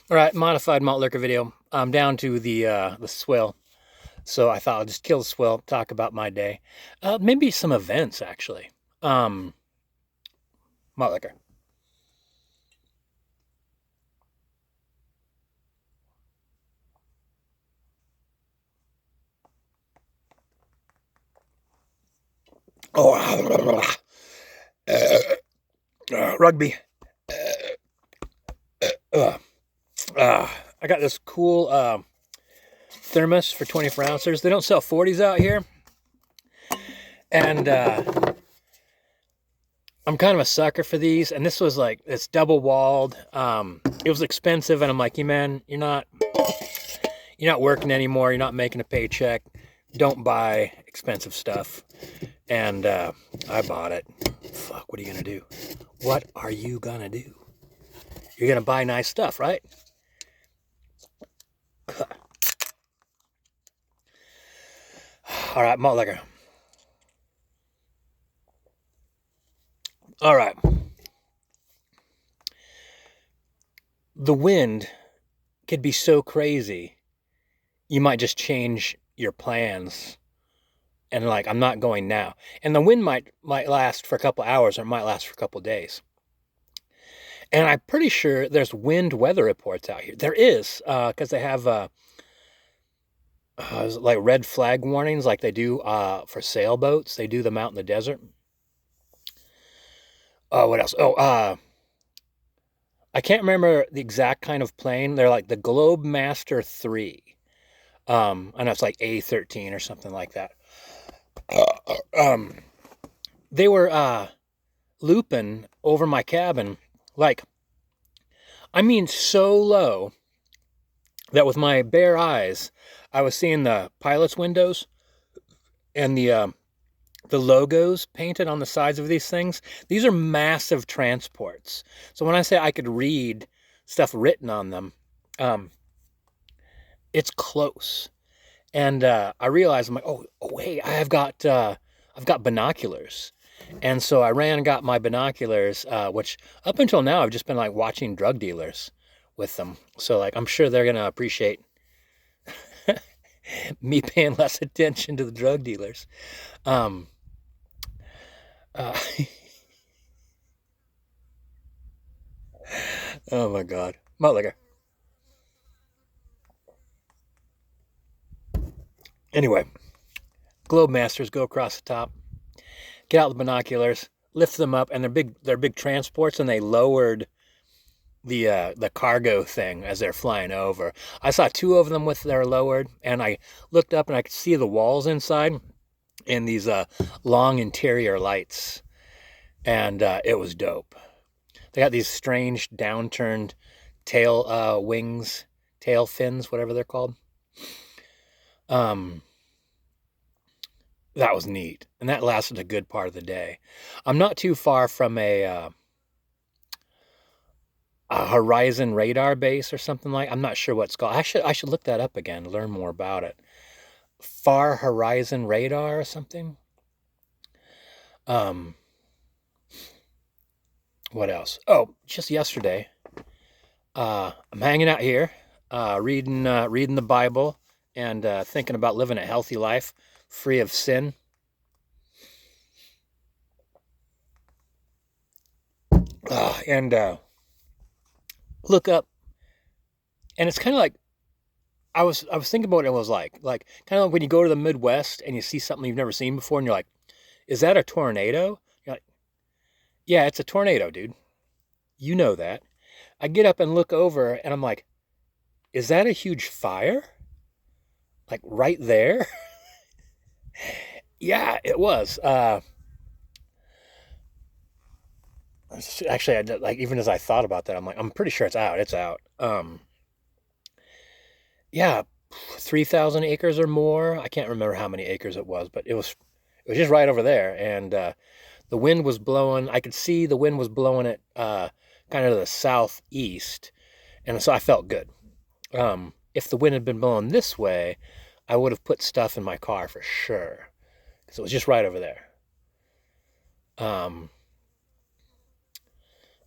All right, modified malt liquor video. I'm down to the swill, so I thought I'll just kill the swill, talk about my day, maybe some events actually. Um, Malt liquor. Oh, rugby. Uh, I got this cool thermos for 24 ounces. They don't sell 40s out here, and I'm kind of a sucker for these. And this was like it's double walled. It was expensive, and I'm like, "You man, you're not working anymore. You're not making a paycheck. Don't buy expensive stuff." And I bought it. Fuck, what are you gonna do? What are you gonna do? You're gonna buy nice stuff, right? All right, malt liquor. All right. The wind could be so crazy, you might just change your plans and like I'm not going now. And the wind might last for a couple hours or it might last for a couple days. And I'm pretty sure there's wind weather reports out here. There is, because they have like red flag warnings, like they do for sailboats. They do them out in the desert. What else? I can't remember the exact kind of plane. They're like the Globemaster 3. And it's like A13 or something like that. Um, they were looping over my cabin, like, I mean, so low that with my bare eyes, I was seeing the pilot's windows and the logos painted on the sides of these things. These are massive transports. So when I say I could read stuff written on them, um, it's close. And I realized I'm like, oh hey, I've got binoculars, and so I ran and got my binoculars, which up until now I've just been like watching drug dealers with them. So like I'm sure they're gonna appreciate me paying less attention to the drug dealers. Um, uh, oh my God, Mutliger. Anyway, Globe Masters go across the top, get out the binoculars, lift them up, and they're big transports, and they lowered the cargo thing as they're flying over. I saw two of them with their lowered, and I looked up and I could see the walls inside and these long interior lights, and it was dope. They got these strange downturned tail wings, tail fins, whatever they're called. Um, that was neat, and that lasted a good part of the day. I'm not too far from a horizon radar base or something like. I'm not sure what it's called. I should look that up again to learn more about it. Far Horizon Radar or something. Um, what else? Oh, just yesterday, I'm hanging out here, reading the Bible, and thinking about living a healthy life, free of sin. And look up, and it's kind of like I was thinking about what it was like kind of like when you go to the Midwest and you see something you've never seen before, and you're like, "Is that a tornado?" You're like, "Yeah, it's a tornado, dude. You know that." I get up and look over, and I'm like, "Is that a huge fire? Like right there?" Yeah, it was. Actually, like even as I thought about that, I'm like, I'm pretty sure it's out. It's out. Yeah, 3,000 acres or more. I can't remember how many acres it was, but it was just right over there, and the wind was blowing. I could see the wind was blowing it kind of to the southeast, and so I felt good. If the wind had been blowing this way, I would have put stuff in my car for sure because it was just right over there. Um,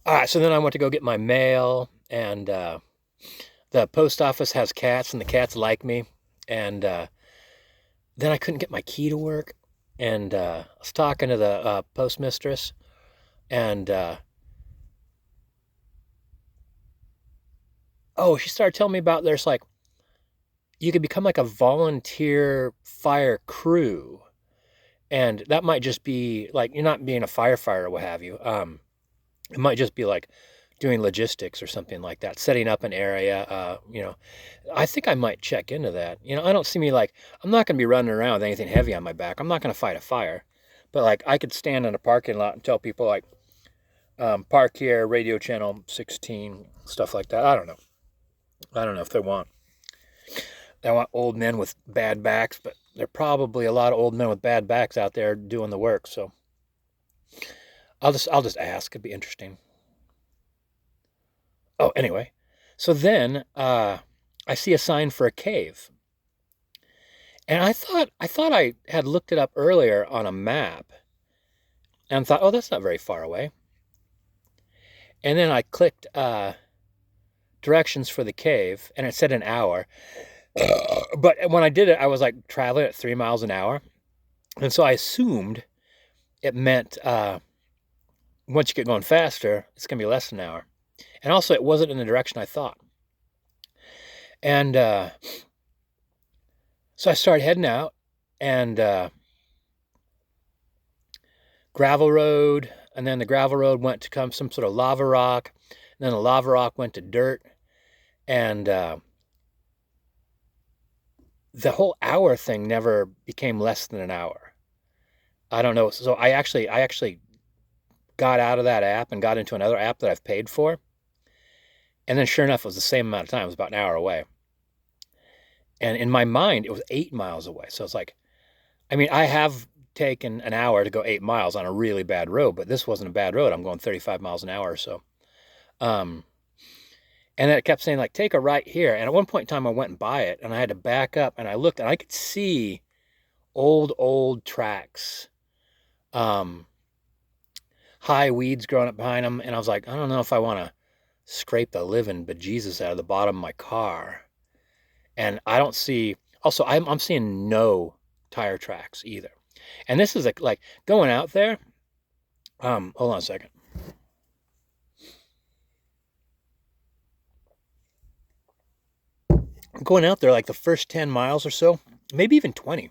all right, so then I went to go get my mail, and the post office has cats, and the cats like me. And then I couldn't get my key to work. And I was talking to the postmistress, and oh, she started telling me about there's like you could become like a volunteer fire crew, and that might just be like you're not being a firefighter or what have you. It might just be like doing logistics or something like that, setting up an area. I think I might check into that. I don't see me like I'm not going to be running around with anything heavy on my back. I'm not going to fight a fire, but like I could stand in a parking lot and tell people like park here, radio channel 16, stuff like that. I don't know. I don't know if they want old men with bad backs, but there are probably a lot of old men with bad backs out there doing the work. So I'll just ask. It'd be interesting. Oh, anyway, so then I see a sign for a cave, and I thought I had looked it up earlier on a map, and thought, oh, that's not very far away. And then I clicked directions for the cave, and it said an hour. But when I did it, I was like traveling at 3 miles an hour, and so I assumed it meant once you get going faster, it's gonna be less than an hour. And also, it wasn't in the direction I thought. And so I started heading out, and gravel road, and then the gravel road went to come some sort of lava rock, and then the lava rock went to dirt, and the whole hour thing never became less than an hour. I don't know. So I actually got out of that app and got into another app that I've paid for, and then sure enough, it was the same amount of time. It was about an hour away. And in my mind, it was 8 miles away. So it's like, I mean, I have taken an hour to go 8 miles on a really bad road, but this wasn't a bad road. I'm going 35 miles an hour or so. Um, and then it kept saying, like, take a right here. And at one point in time, I went and by it, and I had to back up, and I looked, and I could see old tracks, um, high weeds growing up behind them. And I was like, I don't know if I want to scrape the living bejesus out of the bottom of my car. And I don't see, also, I'm seeing no tire tracks either. And this is like going out there. Hold on a second. Going out there like the first 10 miles or so, maybe even 20.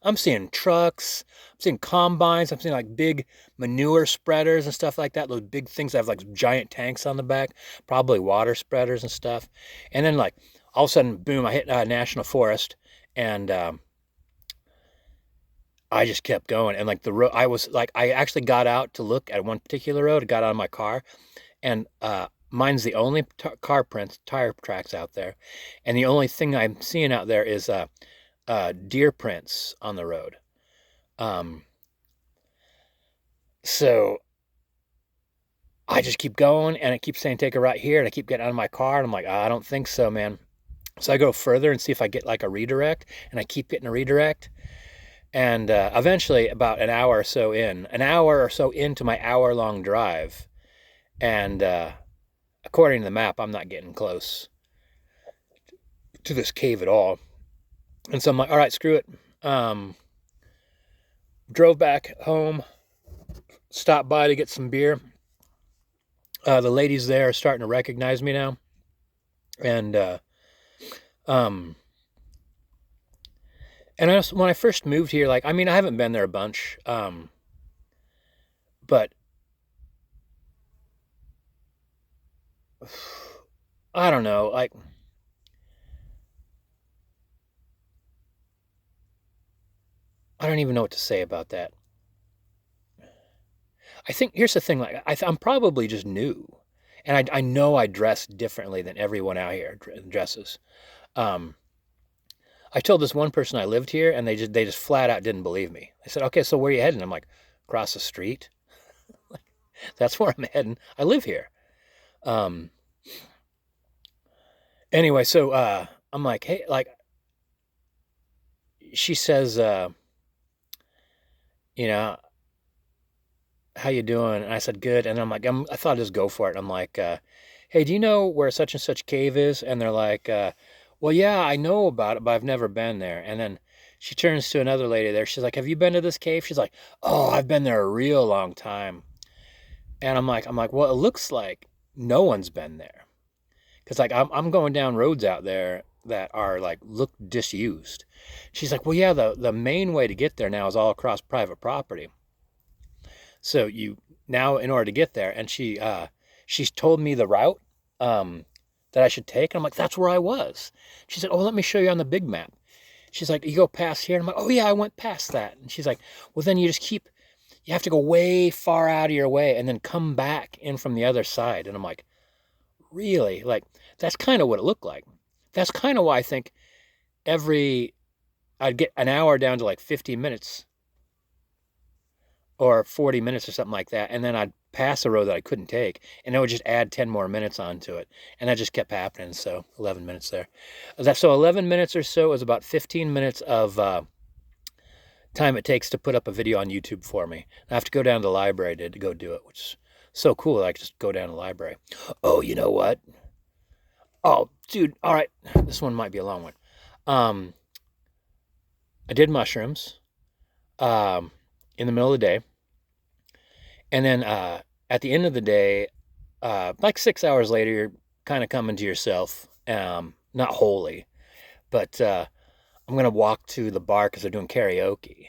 I'm seeing trucks, I'm seeing combines, I'm seeing like big manure spreaders and stuff like that. Those big things that have like giant tanks on the back, probably water spreaders and stuff. And then like all of a sudden, boom, I hit national forest, and I just kept going. And like the road, I was like, I actually got out to look at one particular road, got out of my car, and mine's the only car prints, tire tracks out there. And the only thing I'm seeing out there is deer prints on the road. Um, so I just keep going, and it keeps saying take a right here, and I keep getting out of my car, and I'm like, I don't think so, man. So I go further and see if I get like a redirect, and I keep getting a redirect. And eventually, about an hour or so into my hour-long drive, and according to the map, I'm not getting close to this cave at all. And so I'm like, all right, screw it. Drove back home, stopped by to get some beer. The ladies there are starting to recognize me now. And um, when I first moved here, like, I mean, I haven't been there a bunch, but I don't know, like, I don't even know what to say about that. I think here's the thing, like, I'm probably just new, and I know I dress differently than everyone out here dresses. Um, I told this one person I lived here, and they just flat out didn't believe me. They said, "Okay, so where are you heading?" I'm like, "Across the street. That's where I'm heading. I live here." Um, anyway, so I'm like, "Hey," like she says, you know, "How you doing?" And I said, "Good." And I'm like, I thought I'd just go for it. I'm like, hey, do you know where such and such cave is? And they're like, well, yeah, I know about it, but I've never been there. And then she turns to another lady there. She's like, have you been to this cave? She's like, oh, I've been there a real long time. And I'm like, well, it looks like no one's been there. Because like I'm going down roads out there that are like look disused. She's like, well, yeah, the main way to get there now is all across private property. So you now in order to get there, and she's told me the route that I should take, and I'm like, that's where I was. She said, oh, let me show you on the big map. She's like, you go past here, and I'm like, oh yeah, I went past that. And she's like, well, then you have to go way far out of your way and then come back in from the other side. And I'm like, really? Like, that's kind of what it looked like. That's kind of why I think I'd get an hour down to like 50 minutes or 40 minutes or something like that. And then I'd pass a road that I couldn't take, and it would just add 10 more minutes onto it. And that just kept happening. So 11 minutes there. So 11 minutes or so is about 15 minutes of time it takes to put up a video on YouTube for me. I have to go down to the library to go do it, which is so cool. I can just go down to the library. Oh, you know what? Oh, dude. All right. This one might be a long one. I did mushrooms in the middle of the day. And then at the end of the day, like 6 hours later, you're kind of coming to yourself. Not wholly, but I'm going to walk to the bar because they're doing karaoke.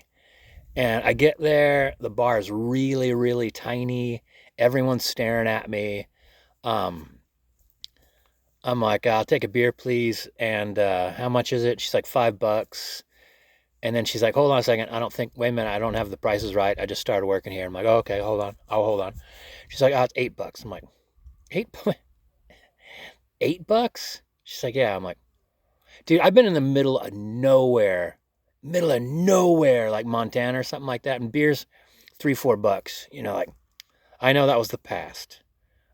And I get there, the bar is really, really tiny. Everyone's staring at me. I'm like, I'll take a beer, please. And how much is it? She's like, $5. And then she's like, hold on a second. Wait a minute, I don't have the prices right. I just started working here. I'm like, oh, okay, hold on. I'll hold on. She's like, oh, it's $8. I'm like, $8? She's like, yeah. I'm like, dude, I've been in the middle of nowhere, like Montana or something like that, and beer's $3-4. You know, like, I know that was the past.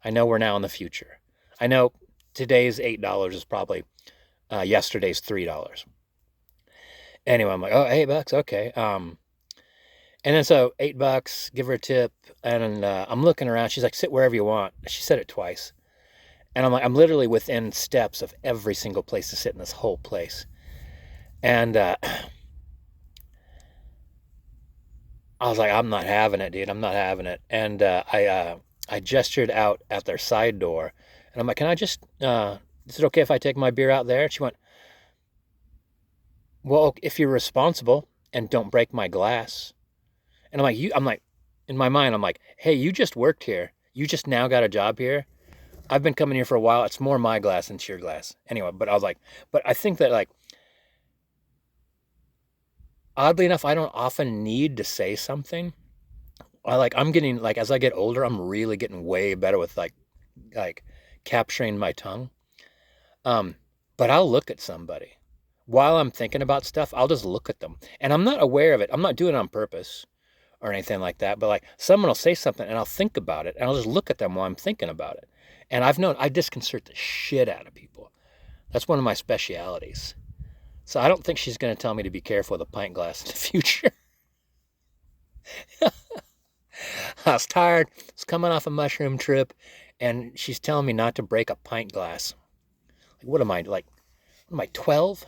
I know we're now in the future. I know today's $8 is probably yesterday's $3. Anyway, I'm like, oh, $8, okay. And then so $8, give her a tip, and I'm looking around. She's like, sit wherever you want. She said it twice. And I'm like, I'm literally within steps of every single place to sit in this whole place. And I was like, I'm not having it, dude. I'm not having it. And I gestured out at their side door, and I'm like, can I just, is it okay if I take my beer out there? And she went, well, if you're responsible and don't break my glass. And I'm like, in my mind, I'm like, hey, you just worked here. You just now got a job here. I've been coming here for a while. It's more my glass than your glass. Anyway, but I was like, but I think that, like, oddly enough, I don't often need to say something. I'm getting, like, as I get older, I'm really getting way better with like capturing my tongue. But I'll look at somebody while I'm thinking about stuff. I'll just look at them, and I'm not aware of it. I'm not doing it on purpose or anything like that. But like, someone will say something, and I'll think about it, and I'll just look at them while I'm thinking about it. And I've known I disconcert the shit out of people. That's one of my specialities. So I don't think she's going to tell me to be careful with a pint glass in the future. I was tired. I was coming off a mushroom trip, and she's telling me not to break a pint glass. Like, what am I, 12?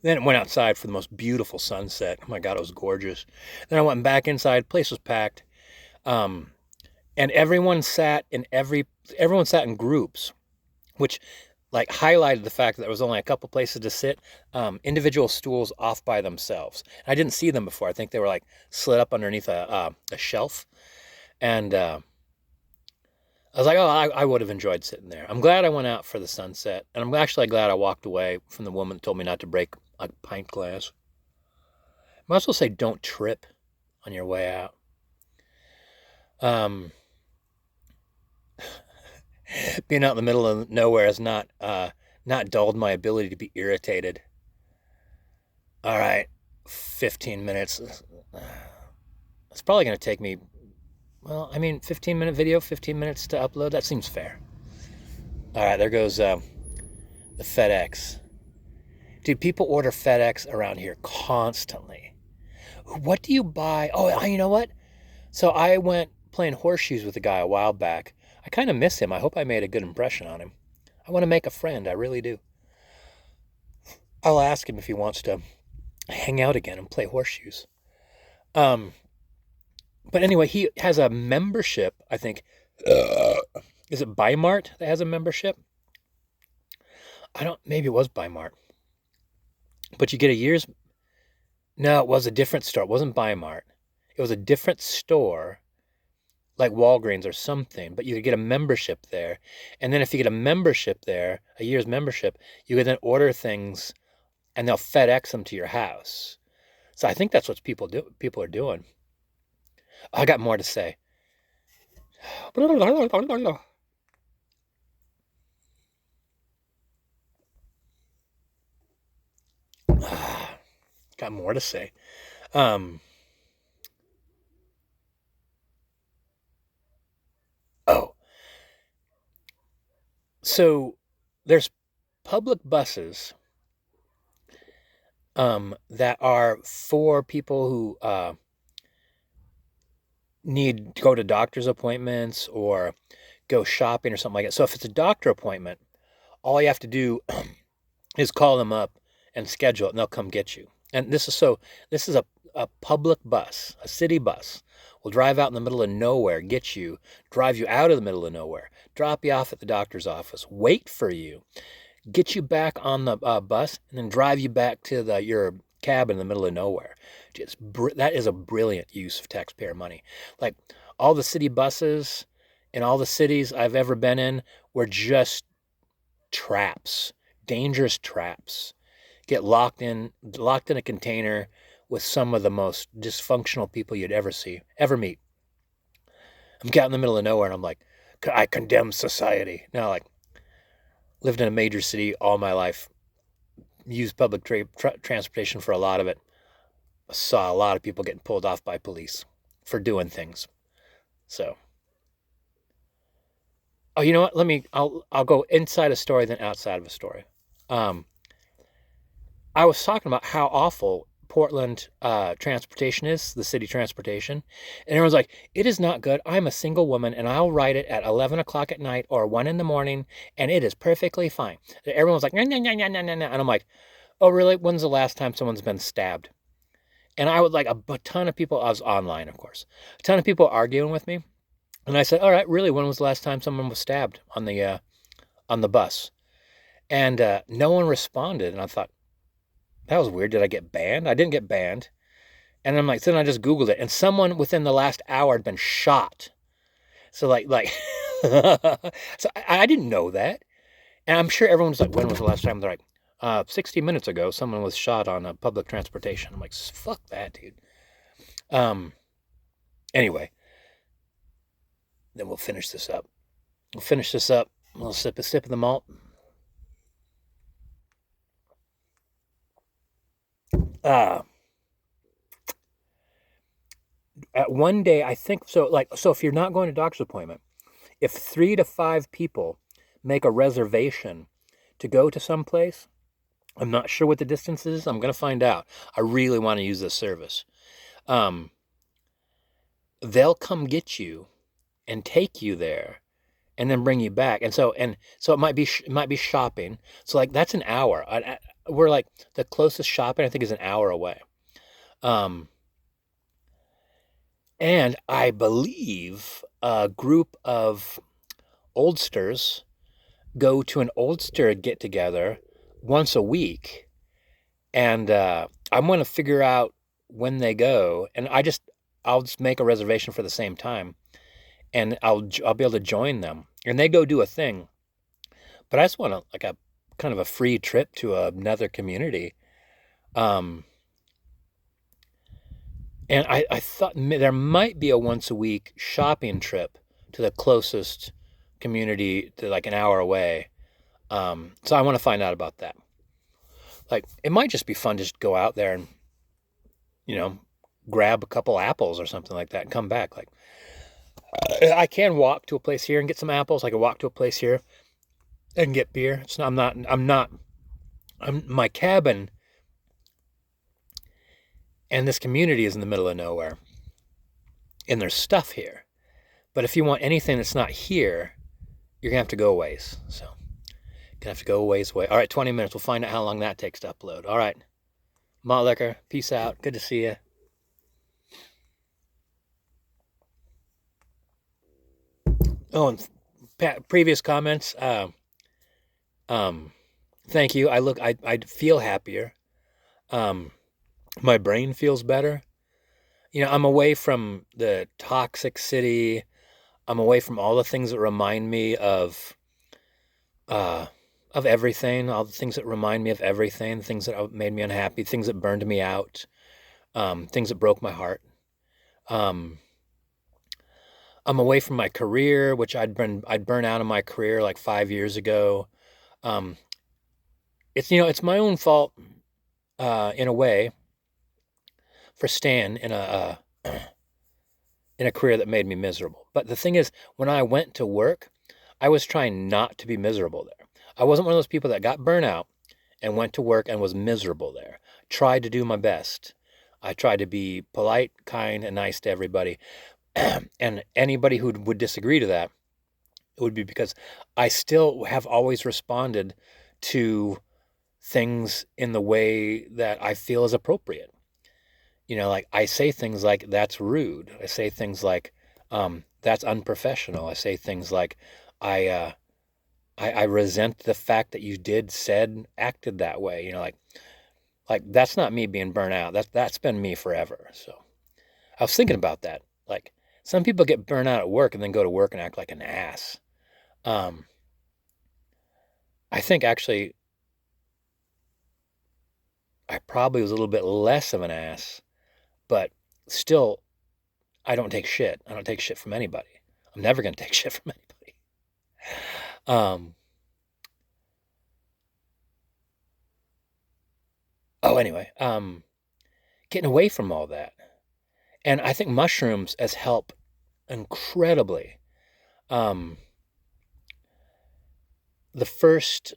Then it went outside for the most beautiful sunset. Oh my God, it was gorgeous. Then I went back inside. Place was packed. And everyone sat in groups, which like highlighted the fact that there was only a couple places to sit, individual stools off by themselves. I didn't see them before. I think they were like slid up underneath a shelf. And I was like, oh, I would have enjoyed sitting there. I'm glad I went out for the sunset. And I'm actually glad I walked away from the woman that told me not to break a pint glass. I might as well say don't trip on your way out. Being out in the middle of nowhere has not dulled my ability to be irritated. All right, 15 minutes. It's probably going to take me, 15-minute video, 15 minutes to upload. That seems fair. All right, there goes the FedEx. Dude, people order FedEx around here constantly. What do you buy? Oh, you know what? So I went playing horseshoes with a guy a while back. I kind of miss him. I hope I made a good impression on him. I want to make a friend. I really do. I'll ask him if he wants to hang out again and play horseshoes. Um, but anyway, he has a membership, I think. Is it Mart that has a membership? I don't, maybe it was Mart. But you get a year's, no, it was a different store. It wasn't Mart. It was a different store, like Walgreens or something, but you could get a membership there. And then if you get a membership there, a year's membership, you could then order things and they'll FedEx them to your house. So I think that's what people are doing. I got more to say. Got more to say. Um, oh, so there's public buses that are for people who need to go to doctor's appointments or go shopping or something like that. So if it's a doctor appointment, all you have to do is call them up and schedule it, and they'll come get you. And this is a public bus, a city bus. Will drive out in the middle of nowhere, get you, drive you out of the middle of nowhere, drop you off at the doctor's office, wait for you, get you back on the bus, and then drive you back to your cabin in the middle of nowhere. That is a brilliant use of taxpayer money. Like all the city buses in all the cities I've ever been in were just traps, dangerous traps. Get locked in a container with some of the most dysfunctional people you'd ever meet. I'm out in the middle of nowhere and I'm like, I condemn society. Now, like, lived in a major city all my life, used public transportation for a lot of it. Saw a lot of people getting pulled off by police for doing things. So, oh, you know what? I'll go inside a story then outside of a story. I was talking about how awful Portland transportation is, the city transportation. And everyone's like, it is not good. I'm a single woman and I'll ride it at 11 o'clock at night or 1 in the morning and it is perfectly fine. Everyone's like, nah, nah, nah, nah, nah, nah. And I'm like, oh, really? When's the last time someone's been stabbed? And I would like a ton of people, I was online, of course, a ton of people arguing with me. And I said, all right, really, when was the last time someone was stabbed on the bus? And no one responded. And I thought, that was weird. Did I get banned? I didn't get banned. And I'm like, then I just Googled it. And someone within the last hour had been shot. So like, so I didn't know that. And I'm sure everyone's like, when was the last time? They're like, 60 minutes ago, someone was shot on public transportation. I'm like, fuck that, dude. Anyway, then we'll finish this up. A little sip of the malt. At one day, I think so. So if you're not going to a doctor's appointment, if 3 to 5 people make a reservation to go to some place, I'm not sure what the distance is. I'm going to find out. I really want to use this service. They'll come get you and take you there and then bring you back. And so it might be shopping. So like that's an hour. We're like the closest shopping I think is an hour away. And I believe a group of oldsters go to an oldster get together once a week. And I'm going to figure out when they go. And I'll just make a reservation for the same time. And I'll be able to join them. And they go do a thing. But I just want a kind of a free trip to another community. And I thought there might be a once a week shopping trip to the closest community to like an hour away. So I want to find out about that. Like, it might just be fun to just go out there and, grab a couple apples or something like that and come back. Like, I can walk to a place here and get some apples. I can walk to a place here and get beer. My cabin And this community is in the middle of nowhere. And there's stuff here. But if you want anything that's not here, you're going to have to go a ways. So, going to have to go a ways away. All right, 20 minutes. We'll find out how long that takes to upload. All right. Malt Liquor, peace out. Good to see you. Oh, and previous comments. Thank you. I feel happier. My brain feels better. I'm away from the toxic city. I'm away from all the things that remind me of everything, all the things that remind me of everything, things that made me unhappy, things that burned me out, things that broke my heart. Um, I'm away from my career, which I'd burn out of my career like 5 years ago. Um, it's my own fault in a way for staying in a career that made me miserable. But the thing is, when I went to work, I was trying not to be miserable there. I wasn't one of those people that got burnt out and went to work and was miserable there. Tried to do my best. I tried to be polite, kind, and nice to everybody. And anybody who would disagree to that, it would be because I still have always responded to things in the way that I feel is appropriate. Like I say things like, that's rude. I say things like, that's unprofessional. I say things like, I, uh, I resent the fact that you acted that way. Like that's not me being burnt out. That's been me forever. So I was thinking about that. Like some people get burnt out at work and then go to work and act like an ass. Um, I think actually I probably was a little bit less of an ass, but still I don't take shit. I don't take shit from anybody. I'm never going to take shit from anybody. Um, anyway, getting away from all that. And I think mushrooms has helped incredibly. Um, the first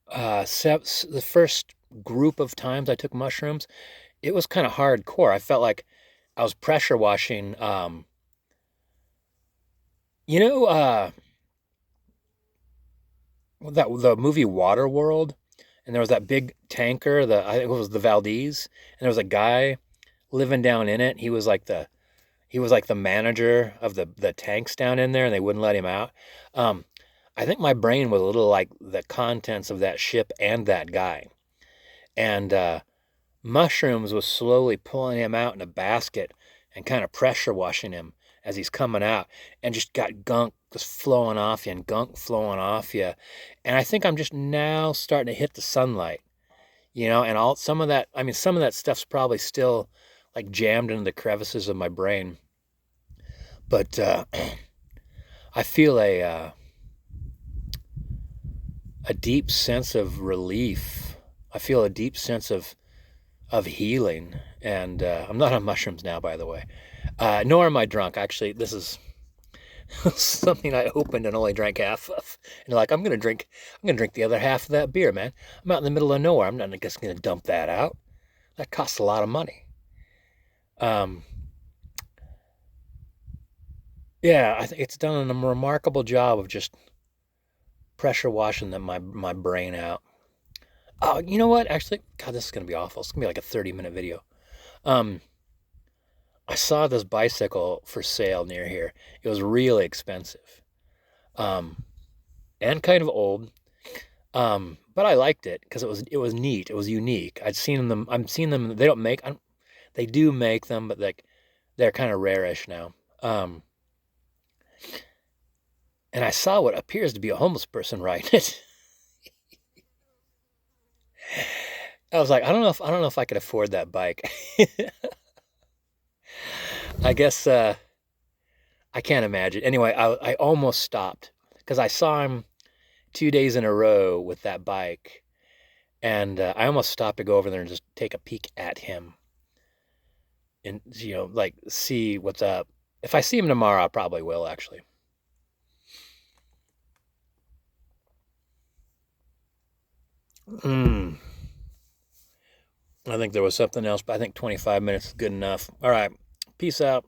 the first group of times I took mushrooms, it was kind of hardcore. I felt like I was pressure washing. You know, that the movie Waterworld, and there was that big tanker. I think it was the Valdez, and there was a guy living down in it. He was like the manager of the tanks down in there, and they wouldn't let him out. Um, I think my brain was a little like the contents of that ship and that guy. And mushrooms was slowly pulling him out in a basket and kind of pressure washing him as he's coming out, and just got gunk just flowing off you and gunk flowing off you. And I think I'm just now starting to hit the sunlight, and some of that, I mean, some of that stuff's probably still like jammed into the crevices of my brain. But I feel a deep sense of relief. I feel a deep sense of healing. And I'm not on mushrooms now, by the way. Nor am I drunk. Actually, this is something I opened and only drank half of. And like, I'm gonna drink the other half of that beer, man. I'm out in the middle of nowhere. I'm not just gonna dump that out. That costs a lot of money. Um, yeah, I think it's done a remarkable job of just pressure washing my brain out. Oh, you know what? Actually, God, this is gonna be awful. It's gonna be like a 30-minute video. Um, I saw this bicycle for sale near here. It was really expensive, um, and kind of old. But I liked it because it was neat. It was unique. I'd seen them. I'm seeing them. They don't make. They do make them, but like they're kind of rarish now. Um, and I saw what appears to be a homeless person riding it. I was like, I don't know if I could afford that bike. I guess I can't imagine. Anyway, I almost stopped because I saw him 2 days in a row with that bike, and I almost stopped to go over there and just take a peek at him and like see what's up. If I see him tomorrow, I probably will actually. Mm. I think there was something else, but I think 25 minutes is good enough. All right. Peace out.